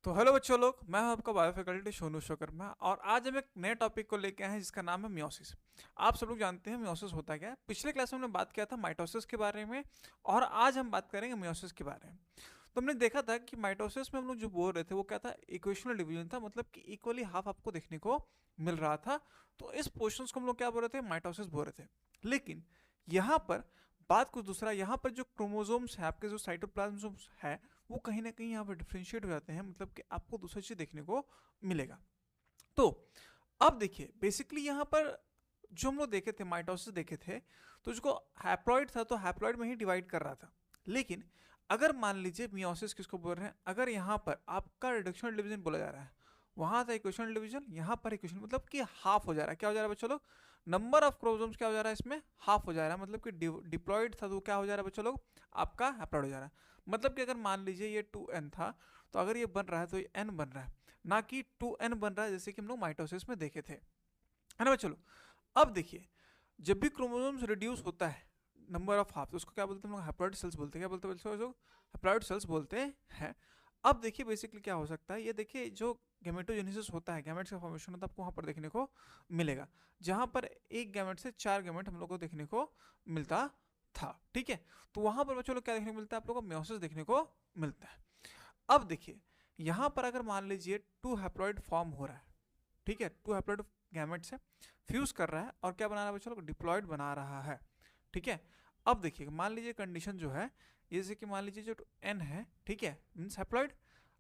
तो हेलो बच्चों लोग, मैं हूं आपका बायो फैकल्टी सोनू शर्मा और आज हम एक नए टॉपिक को लेके आए हैं जिसका नाम है मियोसिस। आप सब लोग जानते हैं मियोसिस होता क्या है। पिछले क्लास में हमने बात किया था माइटोसिस के बारे में और आज हम बात करेंगे मियोसिस के बारे में। तो हमने देखा था कि माइटोसिस में हम लोग जो बोल रहे थे वो क्या था, इक्वेशनल डिवीजन था, मतलब कि इक्वली हाफ आपको देखने को मिल रहा था। तो इस पोर्शन को हम लोग क्या बोल रहे थे, माइटोसिस बोल रहे थे। लेकिन यहाँ पर बात कुछ दूसरा, यहाँ पर जो क्रोमोसोम्स है, आपके जो साइटोप्लाज्म है, वो कहीं ना कहीं यहाँ पर डिफ्रेंशिएट हो जाते हैं, मतलब कि आपको दूसरी चीज देखने को मिलेगा। तो अब देखिए बेसिकली यहाँ पर जो हम लोग देखे थे, माइटोसिस देखे थे, तो उसको हैप्लॉइड था तो हैप्लॉइड में ही डिवाइड कर रहा था। लेकिन अगर मान लीजिए मियोसिस किसको बोल रहे हैं, अगर यहाँ पर आपका रिडक्शनल डिवीजन बोला जा रहा है, वहां था इक्वेशनल डिवीजन, यहाँ पर इक्वेशन, मतलब कि हाफ हो जा रहा है। क्या हो जा रहा है बच्चों लोग, नंबर ऑफ क्रोमोसोम्स क्या हो जा रहा है इसमें, हाफ हो जा रहा है। मतलब कि डिप्लॉइड था तो क्या हो जा रहा है बच्चों लोग, आपका हैप्लॉइड हो जा रहा है। मतलब कि अगर मान लीजिए ये 2n था, तो अगर ये बन रहा है तो ये n बन रहा है, ना कि 2n बन रहा है जैसे कि हम लोग माइटोसिस में देखे थे, है ना बच्चों लोग। अब देखिए, जब भी क्रोमोसोम्स रिड्यूस होता है नंबर ऑफ हाफ, तो उसको क्या बोलते हैं हम लोग, हैप्लॉइड सेल्स बोलते हैं। क्या बोलते हैं बच्चों लोग, हैप्लॉइड सेल्स बोलते हैं। अब देखिए बेसिकली क्या हो सकता है, ये देखिए जो गैमेटोजेनेसिस होता है, गैमेट्स का फॉर्मेशन होता है, आपको वहाँ पर देखने को मिलेगा, जहाँ पर एक गैमेट से 4 गैमेट हम लोग को देखने को मिलता था। ठीक है, तो वहाँ पर बच्चों लोग क्या देखने को मिलता है, आप लोगों को मियोसिस देखने को मिलता है। अब देखिए यहाँ पर अगर मान लीजिए 2 हैप्लॉइड फॉर्म हो रहा है, ठीक है, 2 हैप्लॉइड गैमेट से फ्यूज कर रहा है और क्या बना रहा है बच्चों लोग, डिप्लॉइड बना रहा है। ठीक है, अब देखिए मान लीजिए कंडीशन जो है, जैसे कि मान लीजिए जो n है, ठीक है, मीन्स हैप्लॉइड,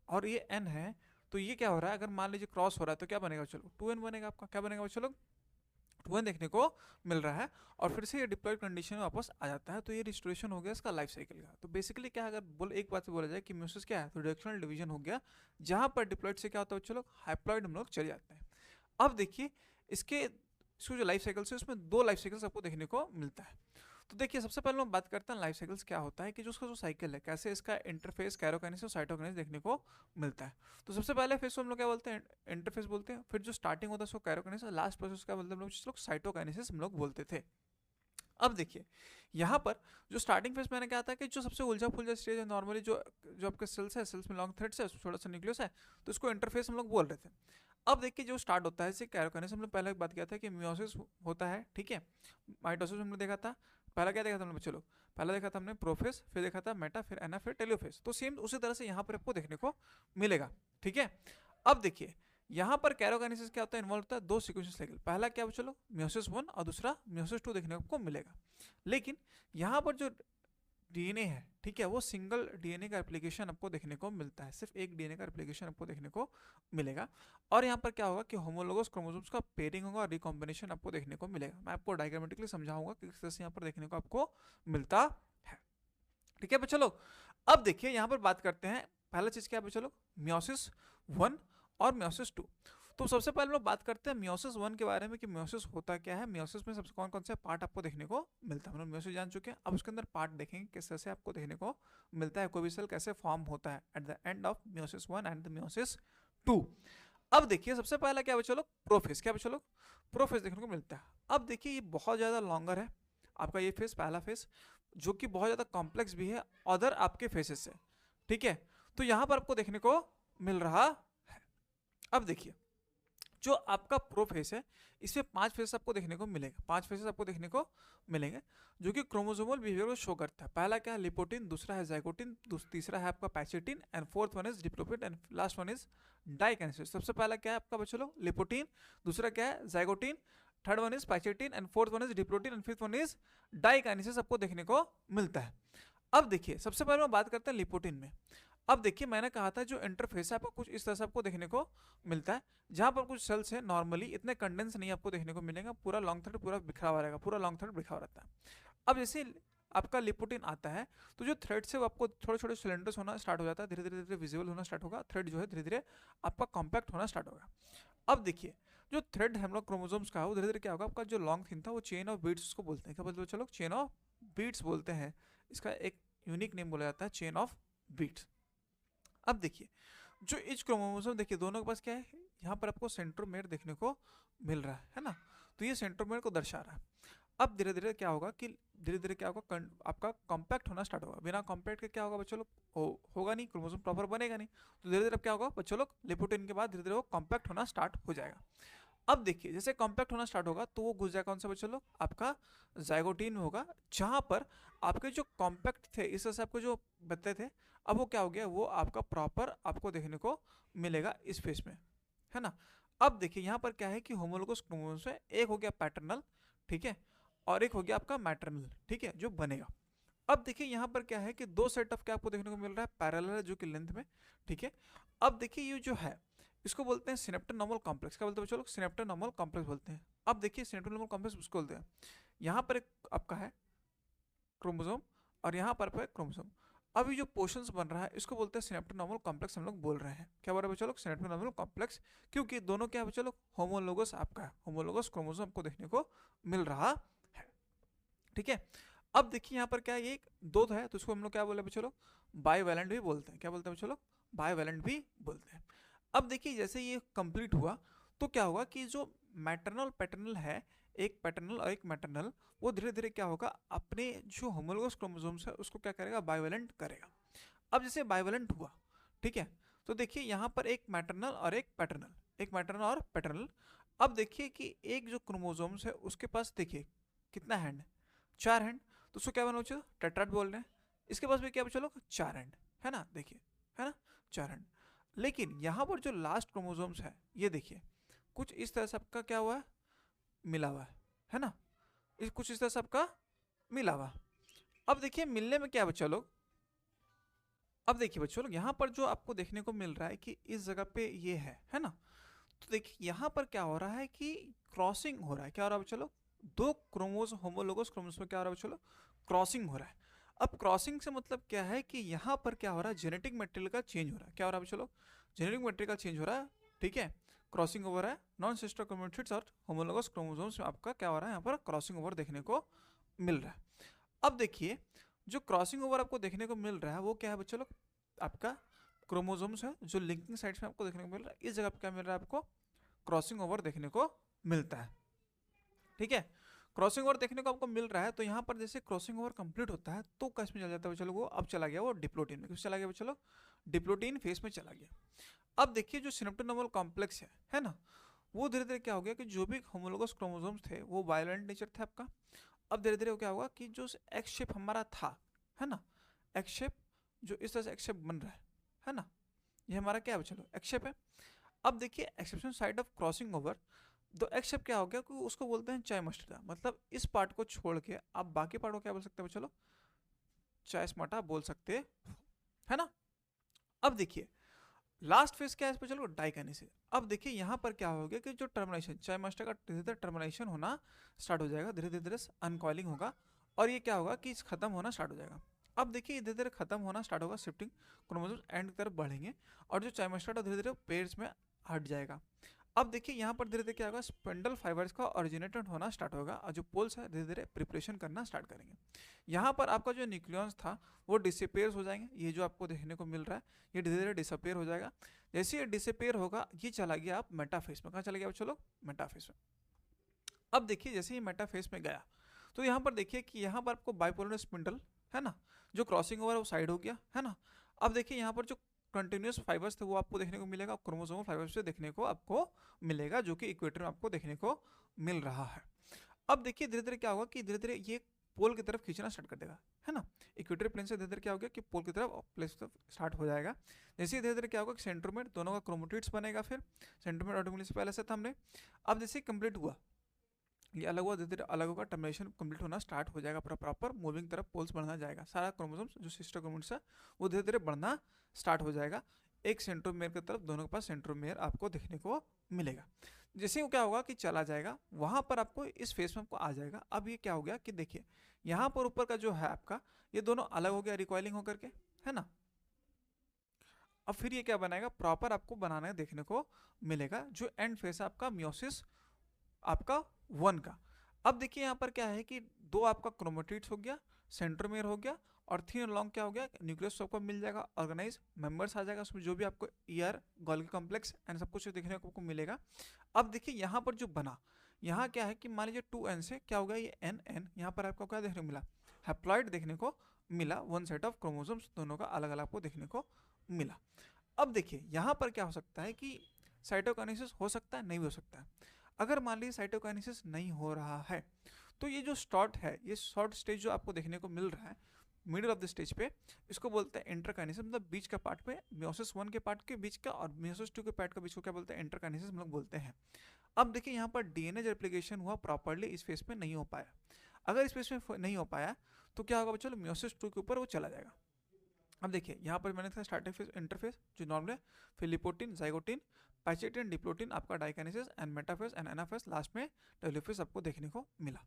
और ये n है, तो ये क्या हो रहा है, अगर मान लीजिए क्रॉस हो रहा है तो क्या बनेगा चलो, 2n बनेगा आपका। क्या बनेगा बच्चों लोग, 2n देखने को मिल रहा है, और फिर से ये डिप्लॉयड कंडीशन में वापस आ जाता है। तो ये रिस्टोरेशन हो गया इसका लाइफ साइकिल का। तो बेसिकली क्या है, अगर बोल एक बात से बोला जाए कि म्यूसिस क्या है, तो रिडक्शनल डिवीजन हो गया, जहां पर डिप्लॉयड से क्या होता है बच्चों लोग, हाइप्लॉयड हम लोग चले जाते हैं। अब देखिए इसको जो लाइफ साइकिल्स है उसमें 2 लाइफ साइकिल्स आपको देखने को मिलता है। तो देखिए सबसे पहले हम बात करते हैं लाइफ साइकिल्स क्या होता है, कि जो उसका जो साइकिल है, कैसे इसका इंटरफेस कैरोकाइनेसिस और साइटोकाइनेसिस देखने को मिलता है। तो सबसे पहले फेस को हम लोग क्या बोलते हैं, इंटरफेस बोलते हैं। फिर जो स्टार्टिंग होता है उसको कैरोकाइनेसिस, लास्ट प्रोसेस क्या बोलते हैं हम लोग साइटोकाइनेसिस हम लोग बोलते थे। अब देखिए यहाँ पर जो स्टार्टिंग फेज मैंने कहा था कि जो सबसे उलझा फुलझा स्टेज है, नॉर्मली जो जो आपके सेल्स है, सेल्स में लॉन्ग थ्रेड्स है, छोटा सा न्यूक्लियस है, तो इसको इंटरफेस हम लोग बोल रहे थे। अब देखिए जो स्टार्ट होता है, इसे कैरोकाइनेसिस हमने पहले बात किया था कि मियोसिस होता है, ठीक है। माइटोसिस हमने देखा था, पहला क्या देखा था हमने बच्चों लोग, पहला देखा था हमने प्रोफेस, फिर देखा था मेटा, फिर एना, फिर टेलोफेस। तो सेम उसी तरह से यहाँ पर आपको देखने को मिलेगा। ठीक है, अब देखिए यहाँ पर कैरोकाइनेसिस क्या होता है, इन्वॉल्व होता है 2 सीक्वेंस साइकिल, पहला क्या चलो मियोसिस 1 और दूसरा मियोसिस 2 देखने को मिलेगा। लेकिन यहाँ पर जो डीएनए है, ठीक है, वो सिंगल डीएनए का एप्लीकेशन आपको देखने को मिलता है, सिर्फ एक डीएनए का एप्लीकेशन आपको देखने को मिलेगा। और यहाँ पर क्या होगा कि होमोलोगस क्रोमोसोम्स का पेयरिंग होगा और रिकॉम्बिनेशन आपको देखने को मिलेगा। मैं आपको डायग्रामेटिकली समझाऊंगा कि किस तरह से यहाँ पर देखने को आपको मिलता है। ठीक है बच्चों लोग, अब देखिए यहाँ पर बात करते हैं, पहला चीज क्या है बच्चों लोग, मियोसिस 1 और मियोसिस 2। तो सबसे पहले लोग बात करते हैं मियोसिस 1 के बारे में कि मियोसिस होता क्या है, मियोसिस में सबसे कौन कौन से पार्ट आपको देखने को मिलता है। हम लोग मियोसिस जान चुके हैं, अब उसके अंदर पार्ट देखेंगे किस तरह से आपको देखने को मिलता है, कोई भी सेल कैसे फॉर्म होता है at the end of meiosis 1 and the meiosis 2। अब देखिए सबसे पहला क्या बच्चों लोग, प्रोफेस। क्या बच्चों लोग, प्रोफेस देखने को मिलता है। अब देखिए ये बहुत ज्यादा लॉन्गर है आपका, ये फेस पहला फेस, जो कि बहुत ज्यादा कॉम्प्लेक्स भी है अदर आपके फेसेस से। ठीक है, तो यहां पर आपको देखने को मिल रहा है। अब देखिए जो आपका प्रो फेस है, इसमें 5 फेस आपको देखने को मिलेगा, 5 फेसेस आपको देखने को मिलेंगे, जो कि क्रोमोसोमल बिहेवियर को शो करता है। पहला क्या है, लिपोटिन, दूसरा है जाइगोटिन, तीसरा है आपका pachytene, and fourth one is diplotene, and last one is diakinesis. सबसे पहला क्या है आपका बच्चों लोग, लिपोटिन, दूसरा क्या है zygotene, third one is pachytene, and fourth one is diplotene, and fifth one is diakinesis आपको देखने को मिलता है। अब देखिए सबसे पहले हम बात करते हैं लिपोटिन में। अब देखिए मैंने कहा था जो इंटरफेस है आपको कुछ इस तरह से आपको देखने को मिलता है, जहां पर कुछ सेल्स है नॉर्मली इतने कंडेंस नहीं आपको देखने को मिलेगा, पूरा लॉन्ग थ्रेड पूरा बिखरा हुआ रहेगा, पूरा लॉन्ग थ्रेड बिखरा हुआ रहता है। अब जैसे आपका लिपोटिन आता है, तो जो थ्रेड से आपको छोटे छोटे सिलेंडर्स होना स्टार्ट हो जाता है, धीरे धीरे धीरे विजिबल होना स्टार्ट होगा, थ्रेड जो है धीरे धीरे आपका कॉम्पैक्ट होना स्टार्ट होगा। अब देखिए जो थ्रेड हम लोग क्रोमोसोम्स का है, वो धीरे धीरे क्या होगा, आपका जो लॉन्ग थिन था वो चेन ऑफ बीट्स को बोलते हैं। क्या बोलते हैं चलो, चेन ऑफ बीट्स बोलते हैं, इसका एक यूनिक नेम बोला जाता है चेन ऑफ बीट्स। अब देखिए जो इच क्रोमोसोम, देखिए दोनों के पास क्या है, यहाँ पर आपको सेंट्रोमेयर देखने को मिल रहा है ना, तो ये सेंट्रोमेयर को दर्शा रहा है। अब धीरे धीरे क्या होगा कि धीरे धीरे क्या होगा, आपका कॉम्पैक्ट होना स्टार्ट होगा। बिना कॉम्पैक्ट के क्या होगा बच्चों लोग, होगा नहीं, क्रोमोसोम प्रॉपर बनेगा नहीं। तो धीरे धीरे क्या होगा बच्चों लोग, लिपोप्रोटीन के बाद धीरे धीरे वो कॉम्पैक्ट होना स्टार्ट हो जाएगा। अब देखिए जैसे कॉम्पैक्ट होना स्टार्ट होगा तो वो घुस जाएगा कौन सा बच्चों लोग, आपका जाइगोटीन में होगा, जहां पर आपके जो कॉम्पैक्ट थे इस तरह से आपको जो बताए थे, अब वो क्या हो गया, वो आपका प्रॉपर आपको देखने को मिलेगा इस फेस में, है ना। अब देखिए यहाँ पर क्या है कि होमोलोगस क्रोमोसोम्स में एक हो गया पैटर्नल, ठीक है, और एक हो गया आपका मैटरनल, ठीक है, जो बनेगा। अब देखिए यहाँ पर क्या है कि दो सेट ऑफ क्या आपको देखने को मिल रहा है, पैरेलल जो कि लेंथ में, ठीक है। अब देखिए ये जो है इसको बोलते हैं सिनेप्टोनॉर्मल कॉम्प्लेक्स। क्या बोलते हैं बच्चों लोग, सिनेप्टोनॉर्मल कॉम्प्लेक्स बोलते हैं। अब देखिए सिनेप्टोनॉर्मल कॉम्प्लेक्स उसको बोलते हैं, यहाँ पर एक आपका है क्रोमोसोम और यहाँ पर क्रोमोसोम। अब ये जो पोर्शंस बन रहा है इसको बोलते हैं सिनेप्टोनॉर्मल कॉम्प्लेक्स, हम लोग बोल रहे हैं। क्या बोल रहे हैं बच्चों लोग, सिनेप्टोनॉर्मल कॉम्प्लेक्स, क्योंकि दोनों क्या है बच्चों लोग, होमोलोगस आपका है, होमोलोगस क्रोमोसोम आपको देखने को मिल रहा है, ठीक है। अब देखिए यहाँ पर क्या है, एक दो है तो उसको हम लोग क्या बोले बच्चों लोग, बाईवैलेंट भी बोलते हैं। क्या बोलते हैं बच्चों लोग, बाईवैलेंट भी बोलते हैं। अब देखिए जैसे ये कंप्लीट हुआ तो क्या होगा कि जो मैटरनल पैटर्नल है, एक पैटर्नल और एक मैटरनल, वो धीरे धीरे क्या होगा अपने जो होमोलोगस क्रोमोसोम्स है उसको क्या करेगा, बाईवैलेंट करेगा। अब जैसे बाईवैलेंट हुआ, ठीक है, तो देखिए यहाँ पर एक मैटरनल और एक पैटर्नल, एक मैटरनल और पैटर्नल। अब देखिए कि एक जो क्रोमोसोम्स है उसके पास देखिए कितना हैंड है, 4 हैंड, तो उसको क्या बोलना बच्चों, टेट्राड बोल रहे हैं। इसके पास भी क्या बच्चों लोग, 4 हैंड, है ना, देखिए, है ना, 4 हैंड। लेकिन यहाँ पर जो लास्ट क्रोमोसोम्स है ये देखिए कुछ इस तरह से आपका क्या हुआ है, मिला हुआ है ना, कुछ इस तरह से आपका मिला हुआ। अब देखिए मिलने में क्या बच्चा लोग, अब देखिए बच्चों लोग यहाँ पर जो आपको देखने को मिल रहा है कि इस जगह पे ये है ना, तो देखिए यहाँ पर क्या हो रहा है कि क्रॉसिंग हो रहा है। क्या हो रहा है बच्चों लोग, दो क्रोमोस होमोलोगस क्रोमोस में क्या हो रहा है बच्चों लोग, क्रॉसिंग हो रहा है। अब क्रॉसिंग से मतलब क्या है कि यहाँ पर क्या हो रहा है, जेनेटिक मटेरियल का चेंज हो रहा है। क्या हो रहा है बच्चों लोग, जेनेटिक मटेरियल का चेंज हो रहा है, ठीक है, क्रॉसिंग ओवर है, नॉन सिस्टर क्रोमेटिड्स और होमोलोगस क्रोमोसोम्स में आपका क्या हो रहा है, यहाँ पर क्रॉसिंग ओवर देखने को मिल रहा है। अब देखिए जो क्रॉसिंग ओवर आपको देखने को मिल रहा है वो क्या है बच्चों लोग, आपका क्रोमोसोम्स है जो लिंकिंग साइड्स में आपको देखने को मिल रहा है, इस जगह पे क्या मिल रहा है आपको, क्रॉसिंग ओवर देखने को मिलता है, ठीक है। क्रॉसिंग ओवर देखने को आपको मिल रहा है, तो यहाँ पर जैसे क्रॉसिंग ओवर कंप्लीट होता है तो किस में चल जाता है बच्चों लोग, वो अब चला गया वो डिप्लोटीन में। किस चला गया बच्चों लोग, डिप्लोटीन फेस में चला गया। अब देखिए जो सिनेप्टोनॉर्मल कॉम्प्लेक्स है ना, वो धीरे धीरे क्या हो गया कि जो भी होमोलोगस क्रोमोसोम्स थे वो वायलेंट नेचर थे आपका। अब धीरे धीरे क्या होगा कि जो एक्स शेप हमारा था, है ना, एक्स शेप जो इस तरह से एक्स शेप बन रहा है ना, ये हमारा क्या है चलो एक्स शेप है। अब देखिए exception side of crossing over, तो एक्स शेप क्या हो गया कि उसको बोलते हैं चायमस्टरा, मतलब इस पार्ट को छोड़ के आप बाकी पार्ट को क्या बोल सकते हैं चलो, चायस्माटा बोल सकते है ना। अब देखिए लास्ट फेज क्या है इस पर चलो, डाइकाइनेसिस। अब देखिए यहाँ पर क्या हो गया कि जो टर्मिनेशन चायमस्टा का धीरे धीरे टर्मिनेशन होना स्टार्ट हो जाएगा, धीरे धीरे अनकॉइलिंग होगा और ये क्या होगा कि खत्म होना स्टार्ट हो जाएगा। अब देखिए धीरे धीरे खत्म होना स्टार्ट होगा, शिफ्टिंग क्रोमोसोम्स एंड की तरफ बढ़ेंगे और जो चायमस्टा धीरे धीरे पेयर्स में हट जाएगा। अब देखिए यहाँ पर धीरे धीरे क्या होगा, स्पिंडल फाइबर्स का ओरिजिनेटेड होना स्टार्ट होगा और जो पोल्स है धीरे धीरे प्रिपरेशन करना स्टार्ट करेंगे। यहाँ पर आपका जो न्यूक्लियस था वो डिसअपेयर हो जाएंगे, ये जो आपको देखने को मिल रहा है ये धीरे धीरे डिसअपेयर हो जाएगा। जैसे ये डिसअपेयर होगा ये चला गया आप मेटाफेस में। कहाँ चला गया बच्चों लोग, मेटाफेस में। अब देखिए जैसे ये मेटाफेस में गया तो यहाँ पर देखिए कि यहाँ पर आपको बाइपोलर स्पिंडल है ना, जो क्रॉसिंग ओवर वो साइड हो गया है ना। अब देखिए यहाँ पर जो कंटिन्यूस फाइबर्स थे वो आपको देखने को मिलेगा, क्रोमोसोमल फाइबर्स से देखने को आपको मिलेगा, जो कि इक्वेटर में आपको देखने को मिल रहा है। अब देखिए धीरे धीरे क्या होगा कि धीरे धीरे ये पोल की तरफ खींचना स्टार्ट कर देगा, है ना। इक्वेटर प्लेन से धीरे धीरे क्या हो गया कि पोल की तरफ प्लेस स्टार्ट हो जाएगा। जैसे धीरे धीरे क्या होगा कि सेंट्रोमेर दोनों का क्रोमेटिड्स बनेगा, फिर सेंट्रोमेर ऑटोमेटिकली से पहले से था हमने। अब जैसे कंप्लीट हुआ ये अलग हुआ, धीरे धीरे अलग होगा, टर्मिनेशन कंप्लीट होना स्टार्ट हो जाएगा, प्रॉपर मूविंग तरफ पोल्स बढ़ना जाएगा, सारा क्रोमोसोम्स जो सिस्टर क्रोमोसोम्स है वो धीरे धीरे बढ़ना स्टार्ट हो जाएगा एक सेंट्रोमेयर की तरफ, दोनों के पास सेंट्रोमेयर आपको देखने को मिलेगा। जैसे वो क्या होगा कि चला जाएगा वहां पर आपको इस फेस में आपको आ जाएगा। अब ये क्या हो गया कि देखिए यहाँ पर ऊपर का जो है आपका ये दोनों अलग हो गया रिकॉइलिंग होकर के, है ना। अब फिर ये क्या बनाएगा, प्रॉपर आपको बनाना देखने को मिलेगा जो एंड फेस है आपका मियोसिस आपका 1 का। अब देखिए यहाँ पर क्या है कि दो आपका क्रोमेटिड्स हो गया, सेंट्रोमेयर हो गया और थिन लॉन्ग क्या हो गया, न्यूक्लियस सबको मिल जाएगा, ऑर्गेनाइज मेंबर्स आ जाएगा उसमें, जो भी आपको ईयर गोल्गी कॉम्प्लेक्स एंड सब कुछ देखने को आपको मिलेगा। अब देखिए यहाँ पर जो बना यहाँ क्या है कि मान लीजिए 2n से क्या होगा, ये n यहाँ पर आपको क्या देखने को मिला, हैप्लॉइड देखने को मिला, वन सेट ऑफ क्रोमोसोम्स दोनों का अलग अलग आपको देखने को मिला। अब देखिए यहाँ पर क्या हो सकता है कि साइटोकाइनेसिस हो सकता है, नहीं भी हो सकता है। अगर मान लीजिए साइटोकाइनेसिस नहीं हो रहा है तो ये जो शॉर्ट है, ये शॉर्ट स्टेज जो आपको देखने को मिल रहा है मिडिल ऑफ द स्टेज पे, इसको बोलते हैं इंटरकाइनेसिस, मतलब बीच का पार्ट पे, मियोसिस 1 के पार्ट के बीच का और मियोसिस 2 के पार्ट के बीच को क्या बोलते हैं, इंटरकाइनेसिस हम लोग बोलते हैं। अब देखिए यहाँ पर डीएनए जो रेप्लिकेशन हुआ प्रॉपर्ली इस फेस में नहीं हो पाया। अगर इस फेस में नहीं हो पाया तो क्या होगा बच्चों, मियोसिस 2 के ऊपर वो चला जाएगा। अब देखिए यहाँ पर मैंने स्टार्टिंग फेज, इंटरफेस जो नॉर्मल है, फिर लिपोटीन, जाइगोटीन, पैचेटिन, डिप्लोटीन, आपका diakinesis and metaphase and anaphase, last में टेलोफेज आपको देखने को मिला।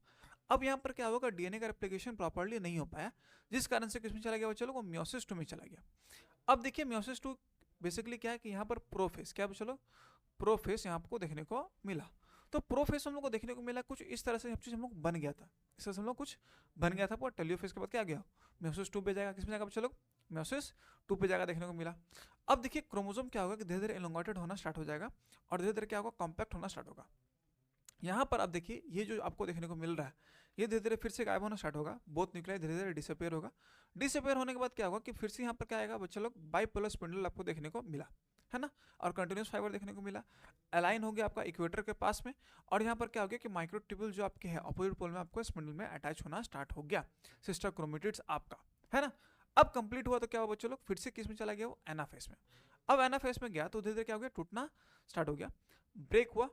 अब यहाँ पर क्या होगा, डीएनए का रेप्लिकेशन प्रॉपर्ली नहीं हो पाया, जिस कारण से किसमें चला गया वो, चलो वो मियोसिस 2 में चला गया। अब देखिए मियोसिस 2 बेसिकली क्या है कि यहाँ पर प्रोफेस, क्या चलो प्रोफेस यहाँ आपको देखने को मिला। तो प्रोफेस हम लोग को देखने को मिला कुछ इस तरह से, सब चीज हम लोग बन गया था, इस तरह से हम लोग कुछ बन गया था। पर टेलोफेज के बाद क्या गया, मियोसिस 2 पे जाएगा, किसमें जाएगा चलो, मियोसिस 2 पे जाएगा देखने को मिला। अब देखिए क्रोमोसोम क्या होगा कि धीरे धीरे एलोंगेटेड होना स्टार्ट हो जाएगा और धीरे धीरे क्या होगा, कॉम्पैक्ट होना स्टार्ट होगा। यहाँ पर आप देखिए ये जो आपको देखने को मिल रहा है ये धीरे धीरे फिर से गायब होना स्टार्ट होगा, बोथ न्यूक्लियाई धीरे धीरे डिसअपियर होगा। डिसअपियर होने के बाद क्या होगा कि फिर से यहाँ पर क्या आएगा बच्चा लोग, बाइपोलर स्पिंडल आपको देखने को मिला है ना, और कंटिन्यूस फाइबर देखने को मिला, अलाइन हो गया आपका इक्वेटर के पास में। और यहाँ पर क्या हो गया कि माइक्रोट्यूब्यूल जो आपके है अपोजिट पोल में आपको स्पिंडल में अटैच होना स्टार्ट हो गया, सिस्टर क्रोमेटिड्स आपका, है ना। अब कंप्लीट हुआ तो क्या हुआ बच्चों लोग, फिर से किस में चला गया वो, एनाफेज में। अब एनाफेज में गया तो धीरे धीरे क्या हो गया, टूटना स्टार्ट हो गया, ब्रेक हुआ,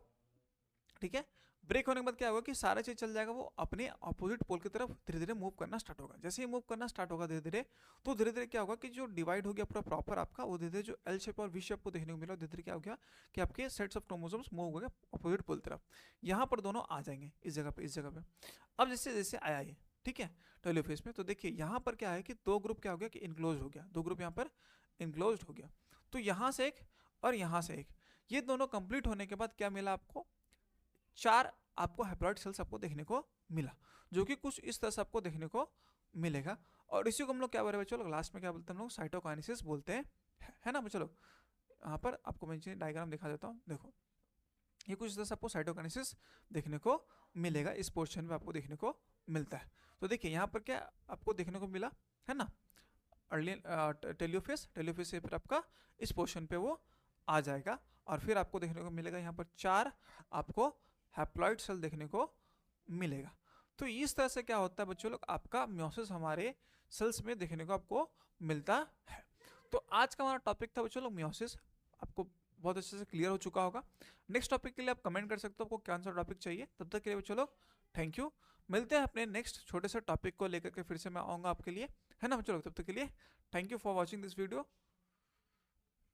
ठीक है। ब्रेक होने के बाद क्या होगा कि सारा चीज चल जाएगा, वो अपने अपोजिट पोल की तरफ धीरे धीरे मूव करना स्टार्ट होगा। जैसे ही मूव करना स्टार्ट होगा धीरे धीरे, तो धीरे धीरे क्या होगा कि जो डिवाइड हो गया पूरा प्रॉपर आपका, वो धीरे धीरे जो एल शेप और वी शेप को देखने को मिला, धीरे धीरे क्या हो गया कि आपके सेट्स ऑफ क्रोमोसोम्स मूव हो गए अपोजिट पोल तरफ। यहाँ पर दोनों आ जाएंगे इस जगह पे, इस जगह पे। अब जैसे जैसे आया ये, ठीक है, टेलोफेज में, तो देखिए यहाँ पर क्या है कि दो ग्रुप क्या हो गया कि इनक्लोज हो गया, दो ग्रुप यहाँ पर इनक्लोज हो गया। तो यहाँ से एक और यहाँ से एक, ये दोनों कंप्लीट होने के बाद क्या मिला आपको, 4 आपको हैप्लॉइड सेल्स आपको देखने को मिला, जो कि कुछ इस तरह से आपको देखने को मिलेगा। और इसी को हम लोग क्या बोल रहे हैं बच्चों लोग, लास्ट में क्या बोलते हैं हम लोग, साइटोकाइनेसिस बोलते हैं, है ना बच्चों लोग। यहाँ पर आपको मैं डायग्राम दिखा देता हूँ, देखो ये कुछ इस तरह से आपको साइटोकाइनेसिस देखने को मिलेगा, इस पोर्शन में आपको देखने को मिलता है। तो देखिए यहाँ पर क्या आपको देखने को मिला, है ना, अर्ली टेलोफेज, टेलोफेज से फिर आपका इस पोर्शन पे वो आ जाएगा और फिर आपको देखने को मिलेगा यहाँ पर 4 आपको हैप्लॉइड सेल देखने को मिलेगा। तो इस तरह से क्या होता है बच्चों लोग, आपका मियोसिस हमारे सेल्स में देखने को आपको मिलता है। तो आज का हमारा टॉपिक था बच्चों लोग मियोसिस, आपको बहुत अच्छे से क्लियर हो चुका होगा। नेक्स्ट टॉपिक के लिए आप कमेंट कर सकते हो आपको कौन सा टॉपिक चाहिए। तब तक के लिए बच्चों लोग थैंक यू, मिलते हैं अपने नेक्स्ट छोटे से टॉपिक को लेकर के, फिर से मैं आऊँगा आपके लिए, है ना बच्चों लोग। तब तक के लिए thank you for watching this video.